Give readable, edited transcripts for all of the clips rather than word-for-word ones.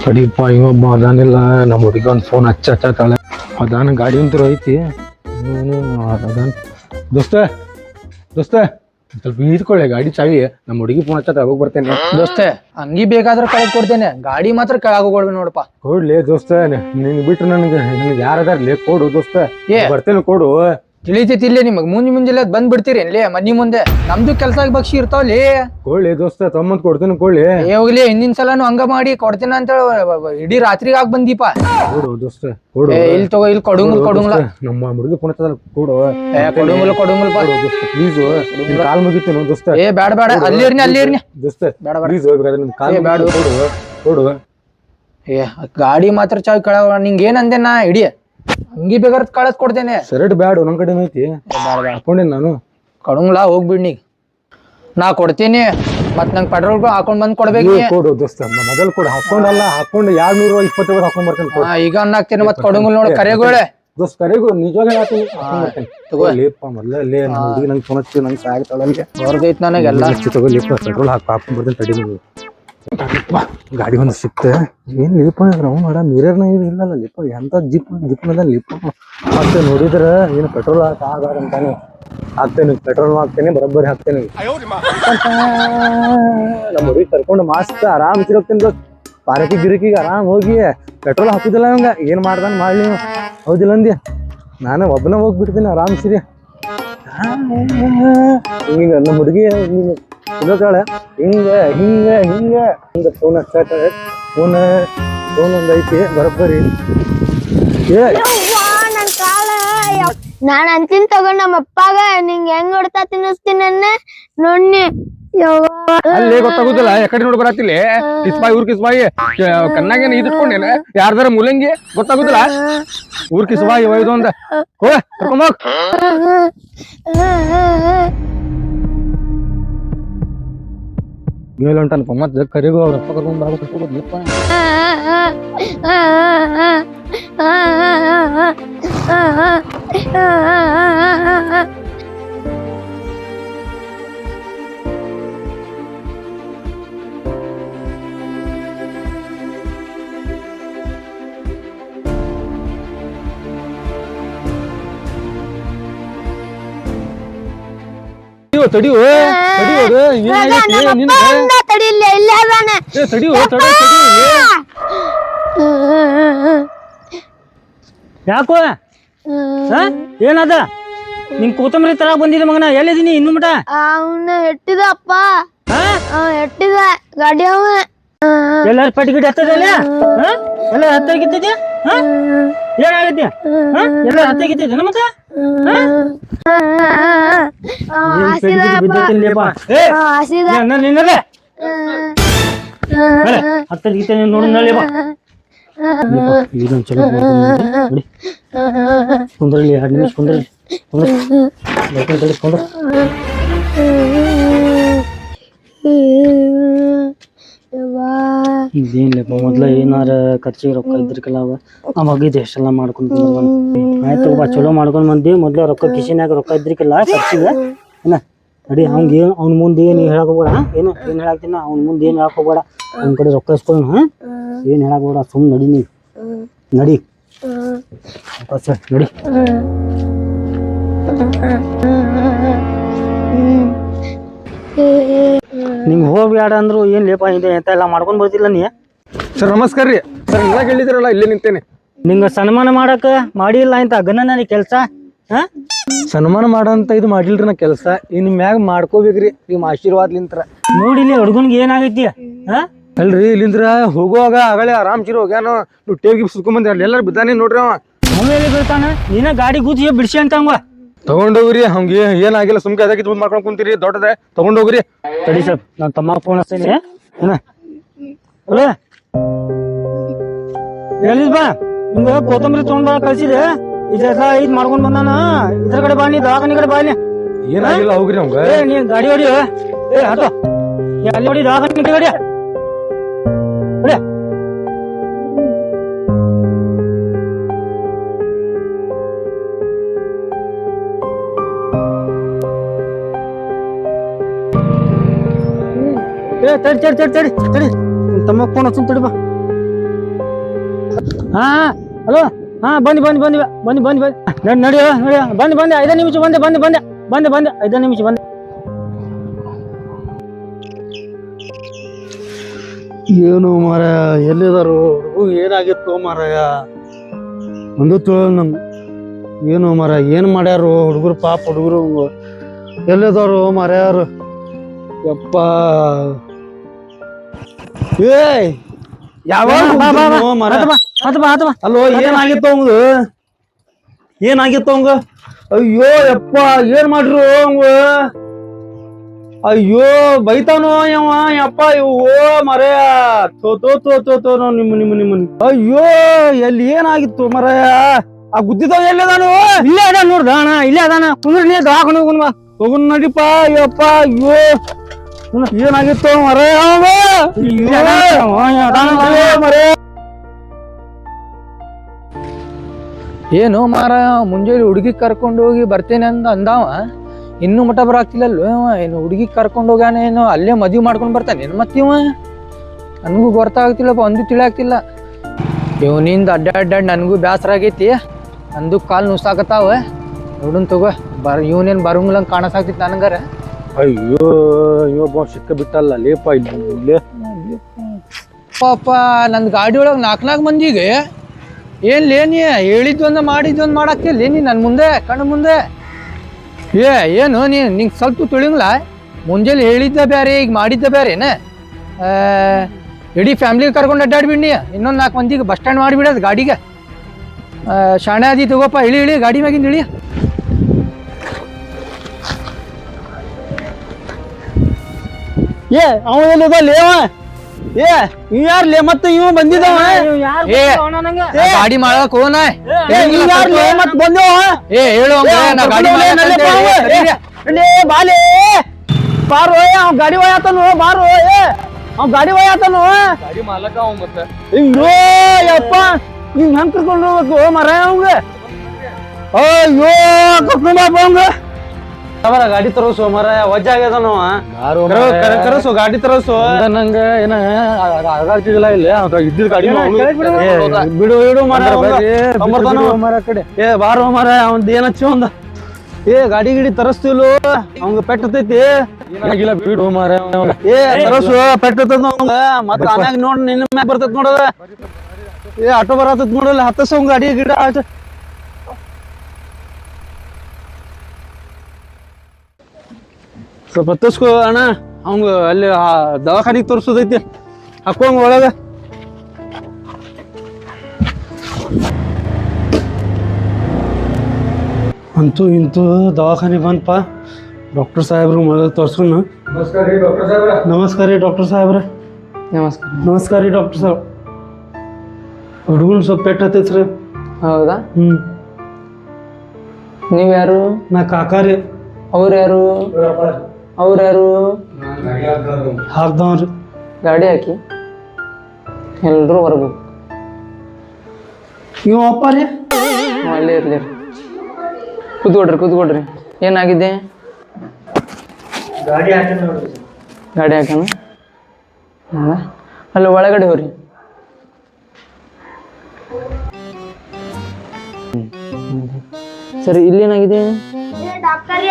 ತಡಿಪ್ಪ ಇವೊಬ್ಬ ಅದಾನಿಲ್ಲ ನಮ್ಮ ಹುಡುಗಿ ಒಂದು ಫೋನ್ ಹಚ್ಚತ್ತಾಳೆ ಅದಾನ ಗಾಡಿ ಅಂತೂ ಐತಿ ಅದಾನ ದೋಸ್ತ ದೋಸ್ತ ಸ್ವಲ್ಪ ಇದ್ಕೊಳ್ಳೆ ಗಾಡಿ ಚಾವಿ ನಮ್ಮ ಹುಡುಗಿ ಫೋನ್ ಹಚ್ಚತ್ತ ಹೋಗಿ ಬರ್ತೇನೆ ದೋಸ್ತೆ ಅಂಗಿ ಬೇಕಾದ್ರೆ ಕಳ್ದ್ ಕೊಡ್ತೇನೆ ಗಾಡಿ ಮಾತ್ರ ಕೆಳಗೋಗ್ಬಿಡ್ಬೇಕು ನೋಡಪ್ಪ. ಕೊಡ್ಲಿ ದೋಸ್ತ ನಿನ್ ಬಿಟ್ರೆ ನನಗೆ ಯಾರದಾರ್ಲಿ ಕೊಡು ದೋಸ್ತ ಬರ್ತೇನೆ ಕೊಡು. ತಿಳಿತೈತಿ ಇಲ್ಲೇ ನಿಮಗ್ ಮುಂಜಾನೆ ಬಂದ್ ಬಿಡ್ತೀರಿ ಇಲ್ಲಿ ಮನಿ ಮುಂದೆ ನಮ್ದು ಕೆಲ್ಸ ಬಗ್ಸಿ ಇರ್ತಾವಲ್ಲಿ. ಕೊಳ್ಳಿ ದೋಸ್ತ ತಮ್ಮಂತ್ ಕೊಡ್ತೇನೆ ಕೊಳ್ಳಿ. ಹೋಗ್ಲಿ ಹಿಂದಿನ ಸಲನು ಹಂಗ ಮಾಡಿ ಕೊಡ್ತೇನೆ ಅಂತ ಇಡೀ ರಾತ್ರಿಗೆ ಆಗ್ ಬಂದೀಪ. ಕೊಡು ದೋಸ್ತ ಕೊಡು. ಇಲ್ಲಿ ತಗೋ ಇಲ್ಲಿ ಕೊಡುಂಗಿಲ್ಲ ನಮ್ಮ ಹುಡುಗಿ ಫೋನ್ ಹಚ್ಚದ ಕೊಡು. ಕೊಡುಂಗಿಲ್ಲ ಪ್ಲೀಸ್ ಕಾಲ್ ಮುಗಿತೇನೆ ದೋಸ್ತ. ಬೇಡ ಅಲ್ಲಿರ್ನಿ ದೋಸ್ತ ಪ್ಲೀಸ್ ಕಾಲ್ ಕೊಡು ಕೊಡು. ಗಾಡಿ ಮಾತ್ರ ಚಾವಿ ಕೆಳ ನಿಂಗ ಏನ್ ಅಂದೆ ನಾ ಹಿಡಿ ಅಂಗಿ ಬೇಕಾದ್ರೆ ಕಳಸ್ ಕೊಡ್ತೇನೆ. ಸೆರೆಟ್ ಬ್ಯಾಡು ನನ್ ಕಡೆ ಐತಿ ಹಾಕೊಂಡೇನಿ ನಾನು. ಕೊಡಂಗ್ಲಾ ಹೋಗ್ಬಿಡ್ನಿ ನಾ ಕೊಡ್ತೀನಿ ಮತ್ ನಂಗ್ ಪೆಟ್ರೋಲ್ ಹಾಕೊಂಡ್ ಬಂದ್ ಕೊಡ್ಬೇಕು. ಕೊಡು ದೋಸ್ತ ಮೊದಲು ಕೊಡು. ಹಾಕೊಂಡಲ್ಲ ಹಾಕೊಂಡು 220 ಹಾಕೊಂಡ್ ಬರ್ತೇನೆ. ಈಗ ಅನ್ನಾಕ್ತೇನೆ ಮತ್ ಕೊಡಂಗಿಲ್ಲ ನೋಡ ಕರೆಗೋಳೆ ದೋಸ್ತ ಕರೆಗೂ ನಿಜವಾಗ ತಗೋಲಿಪ್ಪ ಮೊದಲೇ ಹುಡುಗಿ ನಂಗೆ ಫೋನ್ ಹಚ್ಚಿ ನಂಗೆ ಸಾಯ್ತಾಳಂಗೆ ಹೊರಗೈತ್ ನನಗೆಲ್ಲ ತಗೋಲಿಪ್ಪ ಪೆಟ್ರೋಲ್ ಹಾಕೊಂಡ್ ಬರ್ತೇನೆ ತಡಿ. ಗಾಡಿ ಒಂದು ಸಿಕ್ತೆ ಏನ್ ಲಿಪ್ಪ ನಾವು ಮಾಡ ಮಿರರ್ನ ಇಲ್ಲಲ್ಲ ಲಿಪ್ಪ ಎಂತ ಜಿಪ್ನದ ಲಿಪ್ಪ ಮತ್ತೆ ನೋಡಿದ್ರ ಏನು ಪೆಟ್ರೋಲ್ ಹಾಕಂತಾನೆ ಹಾಕ್ತೇನೆ ಪೆಟ್ರೋಲ್ ಹಾಕ್ತೇನೆ ಬರೋಬ್ಬರಿ ಹಾಕ್ತೇನೆ. ನಮ್ಮ ಹುಡುಗಿ ಕರ್ಕೊಂಡು ಮಸ್ತ್ ಆರಾಮ್ ಹೋಗ್ತೇನೆ ದೋಸ್ತ್. ಪಾರಕಿ ಗಿರಕಿಗೆ ಆರಾಮ್ ಹೋಗಿ ಪೆಟ್ರೋಲ್ ಹಾಕುದಿಲ್ಲ ಇವಂಗ ಏನ್ ಮಾಡ್ದಾನ ಮಾಡ್ಲಿ ಹೌದಿಲ್ಲ ಅಂದಿ. ನಾನು ಒಬ್ಬನ ಹೋಗ್ಬಿಡ್ತೀನಿ ಆರಾಮ್ ಸಿರಿ. ಹಿಂಗ ನಮ್ಮ ಹುಡುಗಿ ಇಲ್ಲೋತಾಳೆ ಹಿಂಗ ಫೋನ್ ಹಚ್ಚಾತಾಳೆ. ಫೋನ್ ಒಂದ್ ಐತಿ ಬರೋಬ್ಬರಿ. ನಾನ್ ಅಂತೀನಿ ತಗೊಂಡ್ ನಮ್ಮ ಅಪ್ಪಾಗ ನಿಂಗ್ ಹೆಂಗ್ ಹೊಡ್ತಾ ತಿನ್ನಿಸ್ತೀನಿ ನೋಡ್ನಿ. ಅಲ್ಲೇ ಗೊತ್ತಾಗುದಿಲ್ಲ ಯಾಕಡೆ ನೋಡಿ ಬರತ್ತಿಲ್ಲ ಕಿಸ್ಬಾಯಿ ಊರ್ ಕಿಸ್ಬಾಯಿ ಕಣ್ಣಾಗೇನ ಇದ್ಕೊಂಡೇನ ಯಾರ್ದಾರ ಮೂಲಂಗಿ ಗೊತ್ತಾಗುದಿಲ್ಲ. ಊರ್ ಕಿಸ್ಬಾಯಿ ಒಯ್ದು ಅಂದ ಕರ್ಕೊಂಬೋಗ್. ಮೇಲೆ ಉಂಟಲ್ಪ ಮತ್ತೆ ಕರಿಗೂ ಅವ್ರ ಅಪ್ಪ ಕರ್ಕೊಂಡ್ ಬರ್ಬೇಕು. ತಡಿಯೋ ಯಾಕೋ ಏನದ ನಿನ್ ಕೊತ್ತಂಬರಿ ತರ ಬಂದಿದೆ ಮಗನ ಎಲ್ಲಿದೀನಿ ಇನ್ನು ಮಟ. ಅವನ ಎಟ್ಟಿದ ಅಪ್ಪ ಎಟ್ಟಿದ ಗಾಡಿ ಅವ ಎಲ್ಲಾರು ಪಟ್ಟಿ ಗಿಡ ಹತ್ತದಲ್ಲ ಎಲ್ಲ ಹತ್ತಾಗಿದ್ದೆ ಏನಾಗೈತಿ ಎಲ್ಲ ಹತ್ತಾಗಿದ್ದೆ ಮತ್ತೆ ಹತ್ತದ ನೋಡ ಇದೊಂದು ಚಲೋ ಕುಂದ್ರಲಿ 2 ನಿಮಿಷ ಕುಂದ್ರಲಿ ಇದೇನ್ಲಪ್ಪ ಮೊದ್ಲ ಏನಾರ ಖರ್ಚಿಗೆ ರೊಕ್ಕ ಇದ್ರಕಲ್ಲ ಆ ಮಗಿದ್ ಎಷ್ಟೆಲ್ಲ ಮಾಡ್ಕೊಂಡ್ ಆಯ್ತು ಬಾ ಚಲೋ ಮಾಡ್ಕೊಂಡ್ ಬಂದಿ. ಮೊದ್ಲ ರೊಕ್ಕ ಕಿಶನ್ಯಾಗ ರೊಕ್ಕ ಇದ್ರಿಕಲ್ಲ ಖರ್ಚಿಗೆ ಏನ ನಡಿ ಹಂಗ ಏನ್ ಅವ್ನ ಮುಂದೆ ಏನ್ ಹೇಳಕ್ ಹೋಗ್ಬೇಡ. ಏನ್ ಹೇಳಾಕ್ತೀನ ಅವ್ನ ಮುಂದೆ ಏನ್ ಹೇಳಕ್ ಹೋಗ್ಬೇಡ. ಅವ್ನ ಕಡೆ ರೊಕ್ಕ ಇಸ್ಕೊಳ್ಳೋಣ ಏನ್ ಹೇಳಕ್ ಹೋಗ್ಬೇಡ. ಸುಮ್ ನಡಿ ನೀ ನಡಿ ನಡಿ. ನಿಮ್ಗೆ ಹೋಗ್ಬೇಡ ಅಂದ್ರು ಏನ್ ಲೇಪ ಇದೆ ಅಂತ ಎಲ್ಲ ಮಾಡ್ಕೊಂಡ್ ಬರ್ತಿಲ್ಲ ನೀ. ಸರ್ ನಮಸ್ಕಾರ ರೀ ಸರ್. ಎಲ್ಲ ಹೇಳಿದಿರಲ್ಲ ಇಲ್ಲೇ ನಿಂತೇನೆ. ನಿಂಗ ಸನ್ಮಾನ ಮಾಡಕ ಮಾಡಿಲ್ಲ ಅಂತ ಗನ್ನ ಕೆಲ್ಸ ಸನ್ಮಾನ ಮಾಡಂತ ಇದು ಮಾಡಿಲ್ರಿ ನಾ ಕೆಲ್ಸ. ನಿಮ್ ಮ್ಯಾಗ ಮಾಡ್ಕೋಬೇಕ್ರಿ ನಿಮ್ ಆಶೀರ್ವಾದ್ಲಿಂತ್ರ. ನೋಡಿಲಿ ಹುಡುಗನ್ಗೆ ಏನಾಗೈತಿ ಅಲ್ರಿ ಇಲ್ಲಿಂದ್ರ ಹೋಗುವಾಗ ಆಗಲೇ ಆರಾಮ್ ಸಿರಿ ಹೋಗ್ಯಾನು. ನೀವು ಟೇವ್ ಸುತ್ಕೊಂಡ್ ಬಂದ್ರಿ ಅಲ್ಲಿ ಎಲ್ಲಾರು ಬಿದ್ದಾನೆ ನೋಡ್ರಿ ಅವ. ಎಲ್ಲಿ ಬೀಳ್ತಾನ ನೀನ ಗಾಡಿ ಕೂತಿ ಬಿಡ್ಸಿ ಅಂತ ಹಂಗ ತಗೊಂಡೋಗ್ರಿ. ಹಂಗೆ ಏನಾಗಿಲ್ಲ ಸುಮ್ಕೆ ಅದಕ್ಕೆ ಮುಂದ್ ಮಾಡ್ಕೊಂಡ್ ಕುಂತೀರಿ ದೊಡ್ಡದೆ ತಗೊಂಡೋಗ್ರಿ. ಸರಿ ಸರ್ ನಾನ್ ತಮ್ಮ ಫೋನ್ ಹಚ್ತೇನೆ ಎಲ್ಲಿದ್ ಬಾ ನಿಮ್ಗ ಕೊತ್ತಂಬರಿ ತಗೊಂಡ್ ಕಳ್ಸಿದೆ ಇದೆಲ್ಲ ಇದ್ ಮಾಡ್ಕೊಂಡ್ ಬಂದಾನ. ಇದ್ರ ಕಡೆ ಬಾ ನೀ ದವಾಖಾನಿ ಕಡೆ ಬಾ ಇಲ್ಲಿ. ಏನಾಗಿಲ್ಲ ಹೋಗ್ರಿ ನಮ್ಗ. ನೀ ಗಾಡಿ ಹೊಡಿ ಆಟೋ ಅಲ್ಲಿ ಹೊಡಿ ದವಾಖಾನಿ ಗಾಡಿ ಹೊಡಿ. ತಡಿ ತಮ್ಮ ಫೋನ್ ಹಚ್ಚು ತಡಿ ಬಾ. ಹಾ ಹಲೋ ಹಾ ಬನ್ನಿ ಬನ್ನಿ ಬನ್ನಿ ಬನ್ನಿ ಬನ್ನಿ ಬನ್ನಿ ನಡಿಯೋ ನಡಿಯೋ ಬಂದೆ 5 ನಿಮಿಷ ಬಂದೆ 5 ನಿಮಿಷ ಬಂದೆ. ಏನು ಮಾರಾಯ ಎಲ್ಲಿದಾರು ಹುಡುಗ ಏನಾಗಿತ್ತು ಮಾರಾಯ ಒಂದು ನಂಗೆ ಏನು ಮಾರಾಯ ಏನ್ ಮಾಡ್ಯಾರು ಹುಡುಗರು ಪಾಪ ಹುಡುಗರು ಎಲ್ಲಿದಾರು ಮಾರ್ಯಾರು ಯಪ್ಪ ಏ ಅಲ್ಲೋ ಏನಾಗಿತ್ತು ಅವಂಗ ಅಯ್ಯೋ ಯಪ್ಪ ಏನ್ ಮಾಡ್ರು ಅವಂಗ ಅಯ್ಯೋ ಬೈತಾನೋ ಯಪ್ಪ ಇವು ಮರೆಯ ತೋ ನಿಮ್ಮ ಅಯ್ಯೋ ಎಲ್ಲಿ ಏನಾಗಿತ್ತು ಮರೆಯ ಆ ಗುದ್ದಿದವ ಎಲ್ಲದಾನು ಇಲ್ಲೇ ಅದ ನೋಡ್ದ ಅಣ್ಣ ಇಲ್ಲೇ ಅದಾನ ಕುಂದ್ರ ನೀ ದವಾಖಾನೆ ಹೋಗುನ್ ನಡಿಪ ಅಯ್ಯಪ್ಪ ಅಯ್ಯೋ ಏನಾಗಿತ್ತು ಮರೆಯ ಏನು ಮಾರ ಮುಂಜಾನೆ ಹುಡುಗಿ ಕರ್ಕೊಂಡು ಹೋಗಿ ಬರ್ತೇನೆ ಅಂದಾವ ಇನ್ನೂ ಮಠ ಬರಾಕ್ತಿಲ್ಲಲ್ವ ಏನು ಹುಡುಗಿ ಕರ್ಕೊಂಡು ಹೋಗ್ಯಾನ ಏನು ಅಲ್ಲೇ ಮದ್ವಿ ಮಾಡ್ಕೊಂಡು ಬರ್ತಾನೆ ಏನು ಮತ್ತಿವ ನನಗೂ ಗೊತ್ತಾಗ್ತಿಲ್ಲಪ್ಪ ಒಂದು ತಿಳಿಯಾಗ್ತಿಲ್ಲ ಇವನಿಂದ ಅಡ್ಡಾಡ್ ನನಗೂ ಬೇಸರ ಆಗೈತಿ ನಂದು ಕಾಲು ನುಸಾಕತ್ತಾವ ನೋಡನ್ ತಗೋ ಇವನೇನು ಬರಂಗಿಲ್ಲಂಗೆ ಕಾಣಸಾಗ್ತಿತ್ತು ನನಗಾರ ಅಯ್ಯೋ ಇವೊಬ್ಬ ಸಿಕ್ಕ ಬಿಟ್ಟಲ್ಲ ಲೇಪ ಇಲ್ಲೇ ಪಾಪ ನಂದು ಗಾಡಿ ಒಳಗೆ 4 ಮಂದಿಗೆ ಏನ್ಲೇ ನೀ ಹೇಳಿದ್ದೊಂದು ಮಾಡಿದ್ದೊಂದು ಮಾಡಾಕ್ತಿಲ್ಲ ನೀ ನನ್ನ ಮುಂದೆ ಕಣ್ಣು ಮುಂದೆ ಏನು ನಿಂಗೆ ಸ್ವಲ್ಪ ತಿಳಿಂಗಿಲ್ಲ ಮುಂಜಾನೆ ಹೇಳಿದ್ದ ಬೇರೆ ಈಗ ಮಾಡಿದ್ದ ಬೇರೆನ ಇಡೀ ಫ್ಯಾಮ್ಲಿಗೆ ಕರ್ಕೊಂಡು ಅಡ್ಡಾಡ್ಬಿಡಿ ಇನ್ನೊಂದು 4 ಮಂದಿಗೆ ಬಸ್ ಸ್ಟ್ಯಾಂಡ್ ಮಾಡಿಬಿಡೋದು ಗಾಡಿಗೆ ಶಾಣೆ ಆದಿ ತಗೋಪ್ಪ ಇಳಿ ಗಾಡಿ ಮ್ಯಾಗಿಂದ ಇಳಿ ಅವ ಎಲ್ಲಿದಲ್ಲ ಇವ್ ಯಾರ್ಲೇ ಮತ್ತೆ ಇವ ಬಂದಿದ್ದವ ಗಾಡಿ ಮಾಡಕ್ ಹೋನ ಮತ್ ಬಂದೇವ ಹೇಳು ಬಾಲೆ ಬಾರೋ ಅವ್ ಗಾಡಿ ಒಯ್ಯಾತನು ಬಾರೋ ಅವ್ ಗಾಡಿ ಒಯ್ಯಾತನು ಗಾಡಿ ಮಾಲಕ ಅವ ಮತ್ತೆ ಅಯ್ಯೋ ಯಪ್ಪ ನೀವ್ ಹೆಂಗ್ ಕರ್ಕೊಂಡು ಹೋಗ್ಬೇಕು ಮರ ಅವಂಗ ಅಯ್ಯೋ ಕರ್ಕೊಂಡ್ ಅವಂಗ ಗಾಡಿ ತರೋಸು ಮರ ವಜ್ಜೆ ಆಗ್ಯದನವ ಕರಸು ಗಾಡಿ ತರೋಸು ನಂಗೆ ಏನ ಆಗ್ತಿದಿಲ್ಲ ಇಲ್ಲಿ ಇದ್ದಿದ್ ಗಾಡಿ ಬಿಡು ಮರ ಕಡೆ ಬಾರೋ ಮರ ಅವಂದ ಏನಚ್ಚಿ ಒಂದ ಗಾಡಿ ಗಿಡಿ ತರಸ್ತಿಲ್ಲ ಅವಂಗ ಪೆಟ್ಟತೈತಿ ಬಿಡು ಮಾರ ತರಸು ಪೆಟ್ಟತದ ಅವಂಗ ಮತ್ತ ಆಮ್ಯಾಗ ನೋಡ್ ನಿನ್ನ ಮ್ಯಾಗ ಬರ್ತೈತ್ ನೋಡದ ಆಟೋ ಬರತೈತ್ ನೋಡಲ್ಲ ಹತ್ತಸ ಅವಂಗ ಗಾಡಿ ಗಿಡ ಸ್ವಲ್ಪ ಹತ್ತಿಸ್ಕೋ ಅಣ್ಣ ಅವಂಗ ಅಲ್ಲಿ ದವಾಖಾನಿಗೆ ತೋರಿಸೋದೈತಿ ಹಾಕೋಂಗ ಒಳಗ ಅಂತೂ ಇಂತೂ ದವಾಖಾನೆ ಬಂತಪ್ಪ ಡಾಕ್ಟರ್ ಸಾಹೇಬ್ರು ಮೊದಲು ತೋರ್ಸ್ಕೊಂಡು ನಮಸ್ಕಾರ ರೀ ಡಾಕ್ಟರ್ ಸಾಹೇಬ್ರ ನಮಸ್ಕಾರ ರೀ ಡಾಕ್ಟರ್ ಸಾಹೇಬ್ ಹುಡುಗನ್ ಸ್ವಲ್ಪ ಪೆಟ್ಟು ಹತ್ತೈತಿ ರೀ ಹೌದಾ ನೀವು ಯಾರು ನಾ ಕಾಕಾರಿ ಅವ್ರು ಯಾರು ಹಾಕ್ದವ್ರಿ ಗಾಡಿ ಹಾಕಿ ಎಲ್ರು ಬರ್ಬೇಕು ಇವ ಅಪ್ಪ ರೀ ಅಲ್ಲೇ ಇರ್ಲಿ ಕೂತ್ಕೊಡ್ರಿ ಏನಾಗಿದೆ ಗಾಡಿ ಹಾಕಿ ನೋಡ್ರಿ ಗಾಡಿ ಹಾಕೋಣ ಅಲ್ಲಿ ಒಳಗಡೆ ಹೋಗ್ರಿ ಸರಿ ಇಲ್ಲೇನಾಗಿದೆ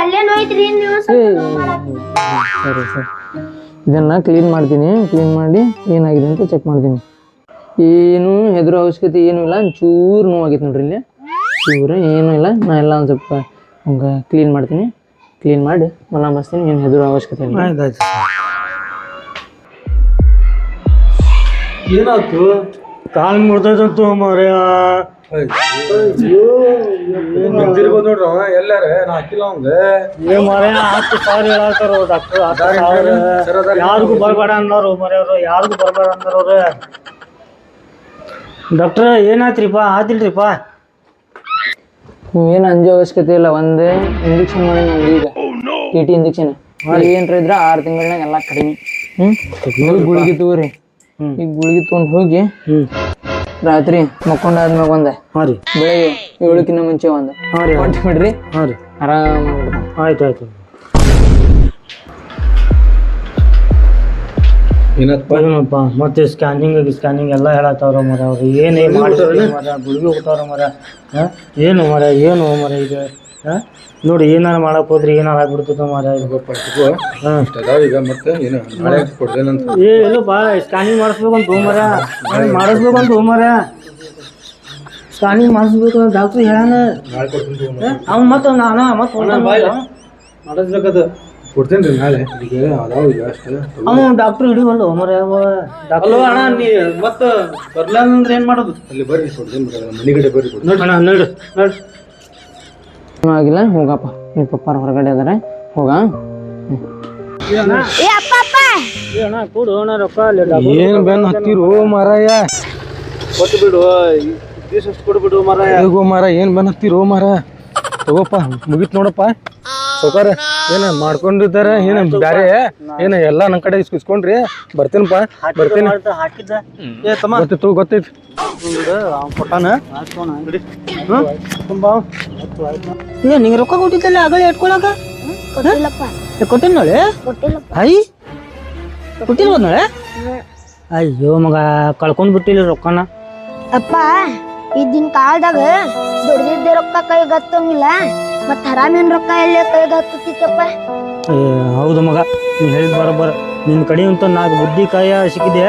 ಅಲ್ಲೇ ನೋಯ್ತ್ರಿ ನೀವು ಸರಿ ಇದನ್ನ ಕ್ಲೀನ್ ಮಾಡ್ತೀನಿ ಕ್ಲೀನ್ ಮಾಡಿ ಏನಾಗಿದೆ ಅಂತ ಚೆಕ್ ಮಾಡ್ತೀನಿ ಏನು ಹೆದರೋ ಅವಶ್ಯಕತೆ ಏನೂ ಇಲ್ಲ ಚೂರು ನೋವಾಗೈತೆ ನೋಡ್ರಿ ಇಲ್ಲಿ ಚೂರು ಏನೂ ಇಲ್ಲ ನಾ ಎಲ್ಲ ಒಂದು ಸ್ವಲ್ಪ ಹಂಗೆ ಕ್ಲೀನ್ ಮಾಡ್ತೀನಿ ಕ್ಲೀನ್ ಮಾಡಿ ಮನ ಬಸ್ತೀನಿ ಏನು ಹೆದರೋ ಅವಶ್ಯಕತೆ ಇಲ್ಲ ಏನಾಯ್ತು ಕಾಲ್ ಮುರ್ದೈತಂತು ಮಾರ್ಯ ನೋಡ್ರ ಎಲ್ಲಾರ ನಾ ಹಾಕಿಲ್ಲ ಅವಂಗ ಮಾರ್ಯ 10 ಸಾವಿರ ಹೇಳತ್ತಾರ ಡಾಕ್ಟರ್ ಯಾರಿಗೂ ಬರ್ಬೇಡ ಅನ್ನೋರು ಮರ್ಯವ್ರು ಯಾರಿಗೂ ಬರ್ಬೇಡ ಅಂದಾರವ್ರ ಡಾಕ್ಟರ್ ಏನಾಯ್ತ್ರಿಪ್ಪ ಆತಿಲ್ರಿಪ್ಪ ಏನು ಅಂಜೋ ಅವಶ್ಯಕತೆ ಇಲ್ಲ ಒಂದೇ ಇಂಜೆಕ್ಷನ್ ಮಾಡಿ ನಂಗೆ ಈಗ TT ಇಂಜೆಕ್ಷನ್ ಏನ್ರ ಇದ್ರೆ 6 ತಿಂಗಳಾಗ ಎಲ್ಲ ಕಡಿಮೆ ಗುಳಿಗೆ ತಗೋರಿ ಈಗ ಗುಳಿಗೆ ತೊಗೊಂಡು ಹೋಗಿ ರಾತ್ರಿ ಮಕ್ಕೊಂಡಾದ್ಮ್ಯಾಗ ಬೆಳಗ್ಗೆ 7ಕ್ಕಿಂತ ಮುಂಚೆ ಕೊಟ್ಟು ಬಿಡ್ರಿ ಆರಾಮ ಆಯ್ತು ಏನಪ್ಪ ಏನಪ್ಪ ಮತ್ತೆ ಸ್ಕ್ಯಾನಿಂಗ್ ಎಲ್ಲ ಹೇಳತ್ತವ್ರ ಮರ ಅವ್ರು ಏನೇ ಮಾಡಿ ಮರ ಗುಳಿಗೆ ಹೋಗ್ತಾವ್ರ ಮರ ಏನು ಮರ ಇದು ನೋಡಿ ಏನಾರ ಮಾಡಕ್ ಹೋದ್ರಿ ಏನಾರ ಆಗ್ಬಿಡ್ತದ ಮರ ಈಗ ಮತ್ತೆ ಏನು ನಾಳೆ ಕೊಡ್ದೇನಂತ ಇಲ್ಲಪ್ಪ ಸ್ಕ್ಯಾನಿಂಗ್ ಮಾಡಿಸ್ಬೇಕಂತ ಮರ ಸ್ಕ್ಯಾನಿಂಗ್ ಮಾಡಿಸ್ಬೇಕು ಡಾಕ್ಟ್ರ್ ಹೇಳಾನ ನಾಳೆ ಕೊಡ್ತೀನಿ ಅವ್ನು ಮತ್ತೆ ಮಾಡಿಸ್ಬೇಕದ ಕೊಡ್ತೇನೆ ರೀ ನಾಳೆ ಈಗ ಅದಾವ ಈಗ ಅಷ್ಟೇ ಅವ್ನು ಡಾಕ್ಟ್ರ್ ಹಿಡಿವಲ್ಲ ಮರ ಅಲ್ವ ಅಣ್ಣ ನೀ ಮತ್ತೆ ಬರ್ಲಾಂದ್ರೆ ಏನ್ ಮಾಡೋದು ಅಲ್ಲಿ ಬರ್ರಿ ಕೊಡ್ತೇನೆ ಮನೆಗಡೆ ಬರ್ರಿ ನೋಡು ಆಗಿಲ್ಲ ಹೋಗಪ್ಪ ನಿಮ್ಮ ಪಪ್ಪಾರ ಹೊರಗಡೆ ಅದಾರೆ ಹೋಗ ಏ ಅಪ್ಪ ಅಪ್ಪ ಅಣ್ಣ ಕೊಡು ಅಣ್ಣ ರೊಕ್ಕ ಏನ್ ಬೆನ್ ಹತ್ತಿರು ಮಾರಾಯ ಕೊಟ್ಟು ಬಿಡು ಅಷ್ಟು ಕೊಡ್ಬಿಡು ಮಾರಾಯ ಮಾರ ಏನ್ ಬೆನ್ ಹತ್ತಿರು ಮಾರ ತಗೋಪ್ಪ ಮುಗಿತ್ ನೋಡಪ್ಪ ಸೌಕಾರ ಏನ ಮಾಡ್ಕೊಂಡಿದ್ದಾರ ಏನ ಬ್ಯಾರೆ ಏನ ಎಲ್ಲಾ ನನ್ ಕಡೆ ಇಸ್ಕೊಂಡ್ರಿ ಬರ್ತೇನಪ್ಪ ಬರ್ತೇನೆ ಹಾಕಿದ್ದ ಗೊತ್ತೈತಿ ಕೊಟ್ಟಾನ ಈಗ ನಿಂಗೆ ರೊಕ್ಕ ಕೊಟ್ಟಿದ್ದಲ್ಲ ಆಗಲೇ ಇಟ್ಕೊಳಕ ಕೊಟ್ಟಿಲ್ಲಪ್ಪ ಕೊಟ್ಟಿನ ನಾಳೆ ಕೊಟ್ಟಿಲ್ಲಪ್ಪ ಕೊಟ್ಟಿಲ್ವ ನಾಳೆ ಅಯ್ಯೋ ಮಗ ಕಳ್ಕೊಂಡ್ ಬಿಟ್ಟಿಲ್ಲ ರೊಕ್ಕನ ಅಪ್ಪ ಈಗಿನ ಕಾಲದಾಗ ದುಡ್ದಿದ್ದ ರೊಕ್ಕ ಕೈಗೆ ಹತ್ತಂಗಿಲ್ಲ ಮತ್ತ ಹರಾಮಿನ ರೊಕ್ಕ ಎಲ್ಲೇ ಕೈಗೆ ಹತ್ತತಿತ್ತಪ್ಪ ಹೌದು ಮಗ ನೀ ಹೇಳಿದ್ ಬರೋಬ್ಬರ ನಿನ್ನ ಕಡೆ ಅಂತ ನಾಲ್ಕು ಬುದ್ಧಿ ಕಾಯ ಸಿಕ್ಕಿದೆ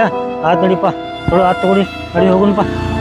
ಆತ್ ನಡಿಪ್ಪ ಚಲೋ ಆತ್ ತಗೊಡಿ ನಡಿ ಹೋಗುನಪ್ಪ